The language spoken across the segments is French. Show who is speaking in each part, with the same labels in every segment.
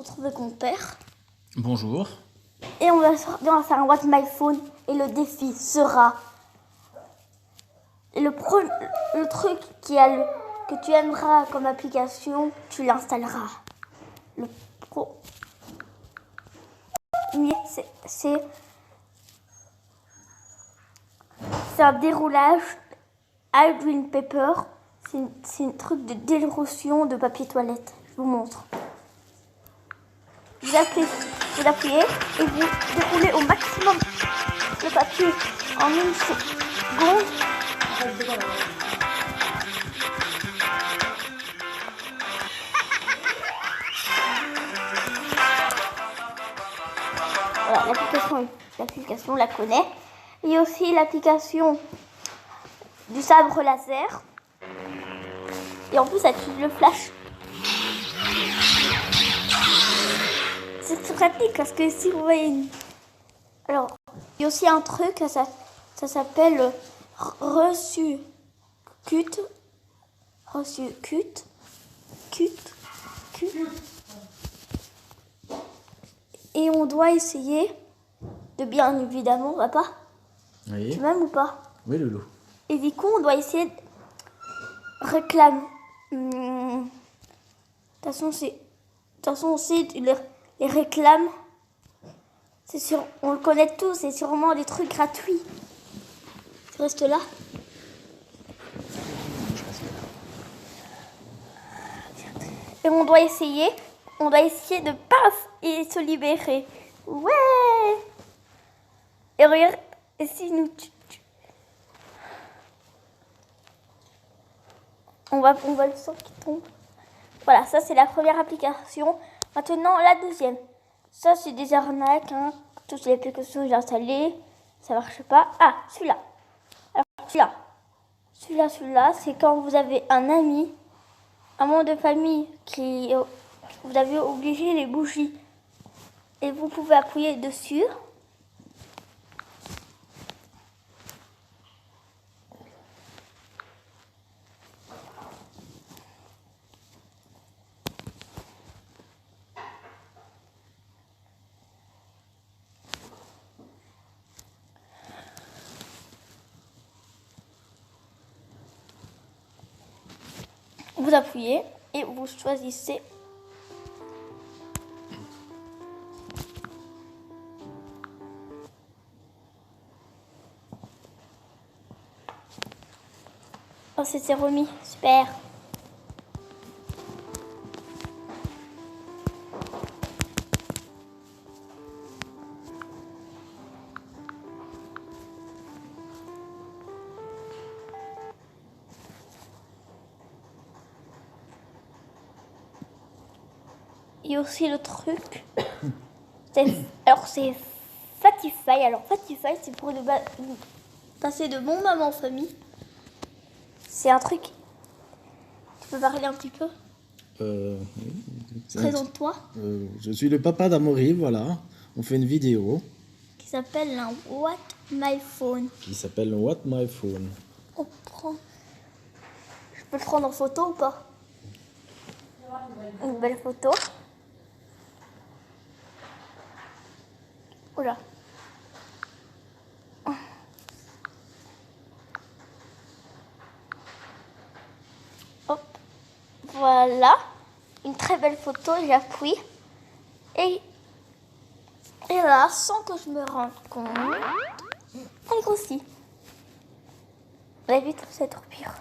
Speaker 1: retrouve avec mon père.
Speaker 2: Bonjour.
Speaker 1: Et on va faire un What My Phone. Et le défi sera le truc que tu aimeras comme application, tu l'installeras. Le pro. Oui, c'est un déroulage à green paper. C'est un truc de déroulation de papier toilette. Je vous montre. Vous appuyez et vous déroulez au maximum le papier en 1 seconde. Voilà, l'application, on la connaît. Il y a aussi l'application du sabre laser. Et en plus, ça tue le flash. C'est très pratique parce que si vous voyez Alors, il y a aussi un truc, ça s'appelle reçu cut. Et on doit essayer de bien évidemment, papa.
Speaker 2: Oui.
Speaker 1: Tu m'aimes ou pas?
Speaker 2: Oui, Loulou.
Speaker 1: Et du coup, on doit essayer de réclamer. De toute façon, c'est les réclames. On le connaît tous, c'est sûrement des trucs gratuits. Tu restes là? Et on doit essayer de paf et se libérer. Ouais. Et regarde, et si nous on va le sang qui tombe. Voilà, ça c'est la première application. Maintenant la deuxième. Ça c'est des arnaques, hein. Toutes les applications que j'ai installées, ça marche pas. Ah, celui-là. Alors celui-là, c'est quand vous avez un ami, un membre de famille qui vous avez obligé les bougies et vous pouvez appuyer dessus. Vous appuyez et vous choisissez oh, c'est remis, super. Il y a aussi le truc. Alors c'est Fatify. Alors Fatify, c'est pour passer de bons moments en famille. C'est un truc. Tu peux parler un petit peu? Présente-toi.
Speaker 2: Je suis le papa d'Amaury, voilà. On fait une vidéo.
Speaker 1: Qui s'appelle un What My Phone.
Speaker 2: Qui s'appelle What My Phone.
Speaker 1: On prend. Je peux le prendre en photo ou pas? Une belle photo. Oula. Hop. Voilà. Une très belle photo, j'appuie. Et là, sans que je me rende compte, elle grossit. Vous avez vu tout cette pire.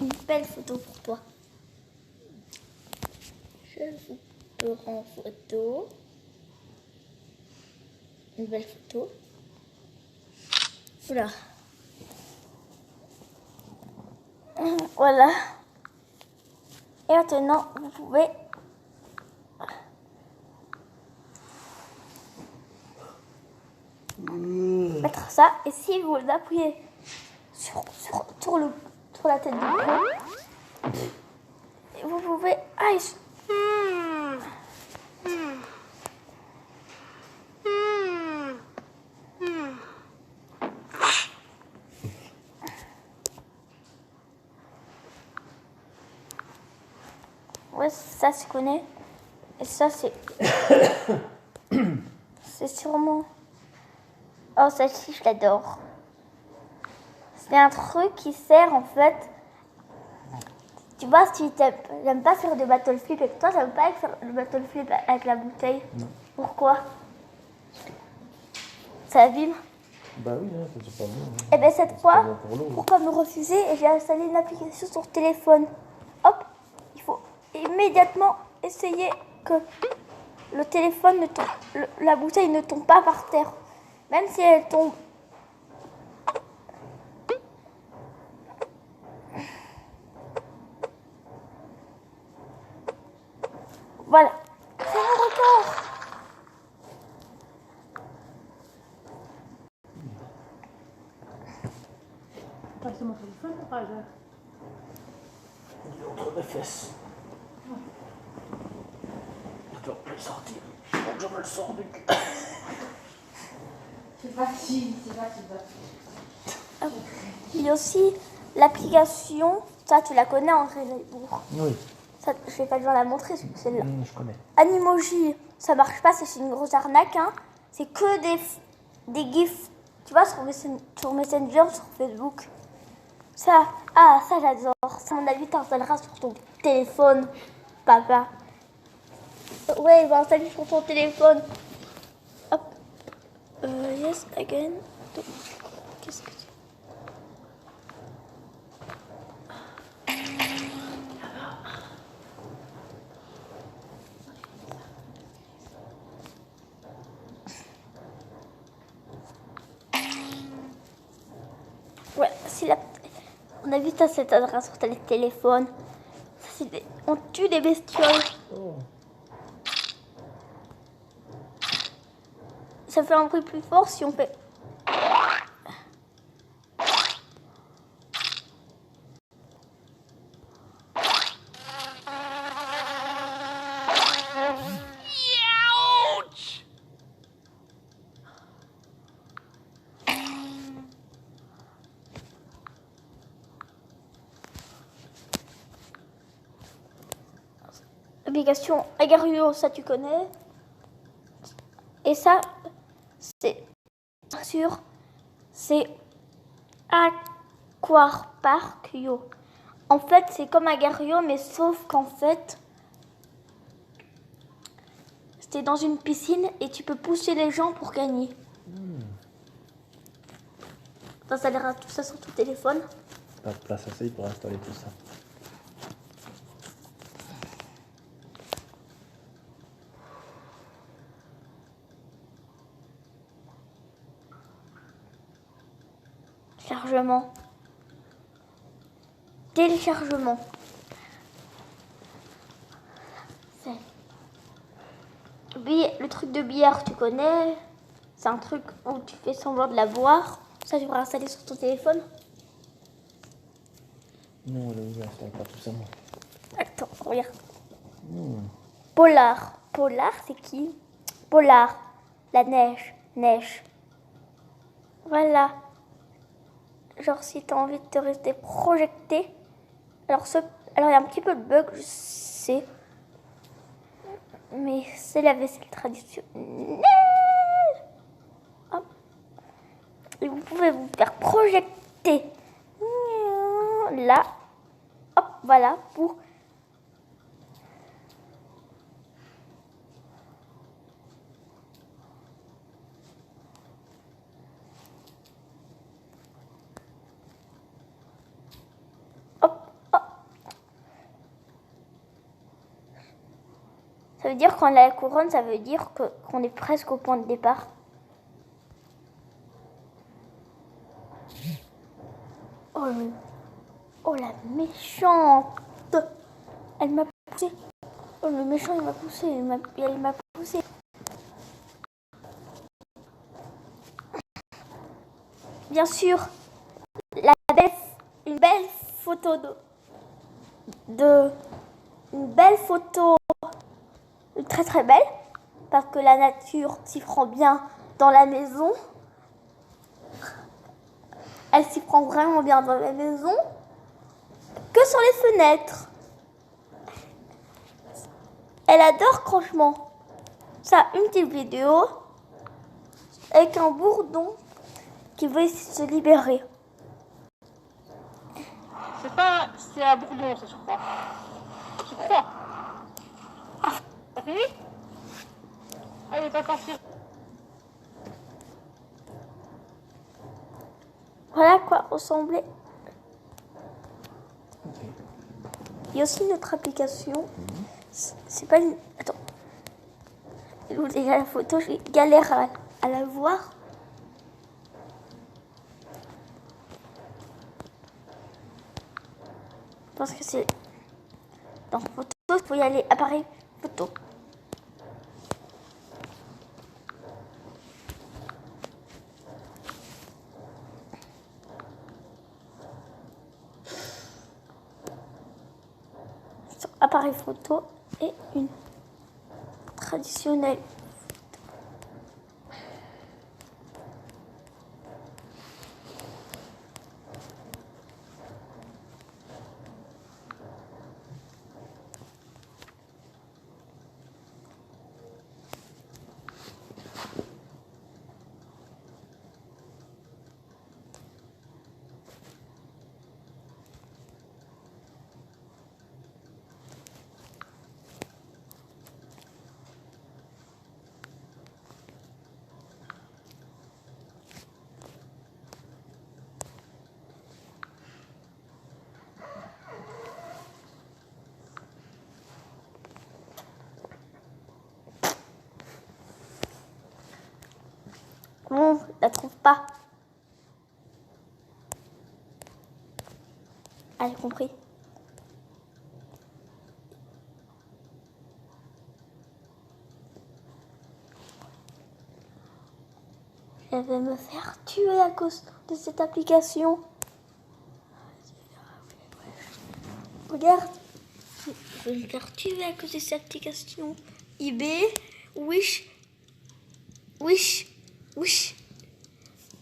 Speaker 1: Une belle photo pour toi. Je vous prends en photo. Une belle photo. Voilà. Voilà. Et maintenant, vous pouvez mettre ça. Et si vous appuyez sur la tête du pro, et vous pouvez... Ouais, ça se connaît. Et ça, c'est... c'est sûrement... Oh, celle-ci, je l'adore. C'est un truc qui sert, en fait... Tu vois, si j'aime pas faire de battle flip avec toi, j'aime pas faire le battle flip avec la bouteille.
Speaker 2: Non.
Speaker 1: Pourquoi? Ça abîme.
Speaker 2: Bah oui, hein, c'est pas bon.
Speaker 1: Et bien cette fois,
Speaker 2: bon pour l'eau.
Speaker 1: pourquoi me refuser? Et j'ai installé une application sur téléphone. Hop, il faut immédiatement essayer que le téléphone ne tombe, la bouteille ne tombe pas par terre. Même si elle tombe. Voilà, c'est mon record.
Speaker 3: C'est mon téléphone, Raja.
Speaker 2: Il est entre mes fesses. Attends, je vais sortir. Je me le sors du cul.
Speaker 3: C'est facile.
Speaker 1: Il y a aussi l'application, ça tu la connais André Delbourg.
Speaker 2: Oui,
Speaker 1: Ça, je vais pas devoir la montrer celle-là.
Speaker 2: je connais.
Speaker 1: Animoji, ça marche pas, c'est une grosse arnaque. Hein. C'est que des gifs, tu vois, sur Messenger, sur Facebook. Ça j'adore. Ça, à mon avis, t'installeras sur ton téléphone, papa. Ouais, il va installer sur ton téléphone. Hop. Yes, again. Qu'est-ce que tu... Ouais, si la... On a vu ça, cette adresse sur ton téléphone. Ça, c'est des... On tue des bestioles.
Speaker 2: Oh.
Speaker 1: Ça fait un bruit plus fort si on fait... Application Agario, ça tu connais. Et ça, c'est sûr, c'est Aquapark.io. En fait, c'est comme Agario, mais sauf qu'en fait, c'était dans une piscine et tu peux pousser les gens pour gagner. T'installeras tout ça sur ton téléphone.
Speaker 2: Pas de place assez pour installer tout ça.
Speaker 1: Chargement. Téléchargement. Le truc de bière, tu connais. C'est un truc où tu fais semblant de la boire. Ça, tu pourras installer sur ton téléphone.
Speaker 2: Non, je n'installe pas tout ça, moi.
Speaker 1: Attends, regarde. Polar. Polar, c'est qui? Polar. La neige. Neige. Voilà. Genre, si tu as envie de te rester projeté. Alors, il y a un petit peu de bug, je sais. Mais c'est la vaisselle traditionnelle. Hop. Et vous pouvez vous faire projeter. Là. Hop, voilà. Pour... Ça veut dire qu'on a la couronne, ça veut dire qu'on est presque au point de départ. Oh la méchante! Elle m'a poussé. Oh le méchant il m'a poussé, il m'a poussé. bien sûr une belle photo une belle photo très très belle parce que la nature s'y prend bien dans la maison. Elle s'y prend vraiment bien dans la maison que sur les fenêtres. Elle adore franchement. Ça, une petite vidéo avec un bourdon qui veut essayer de se libérer.
Speaker 3: C'est un bourdon, ça, je crois. Je crois. Oui. Elle est pas partie.
Speaker 1: Voilà à quoi ressemblait. Il y a aussi une autre application. C'est pas une... Attends. Où déjà la photo, j'ai galère à la voir. Je pense que c'est dans photo, il faut y aller, appareil photo. Sur appareil photo et une traditionnelle. Bon, je la trouve pas. Ah, j'ai compris. Je vais me faire tuer à cause de cette application. Regarde. Je vais me faire tuer à cause de cette application. eBay, Wish.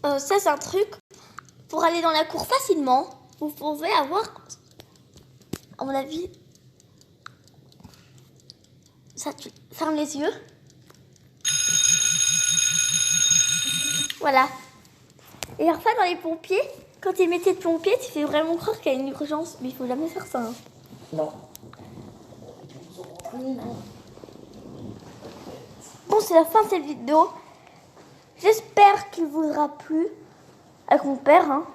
Speaker 1: Ça, c'est un truc pour aller dans la cour facilement. Vous pouvez avoir, à mon avis, ça, tu fermes les yeux. Voilà. Et parfois, dans les pompiers, quand tu es métier de pompier, tu fais vraiment croire qu'il y a une urgence. Mais il faut jamais faire ça. Hein.
Speaker 2: Non.
Speaker 1: Bon, c'est la fin de cette vidéo. J'espère qu'il vous aura plu avec mon père. Hein.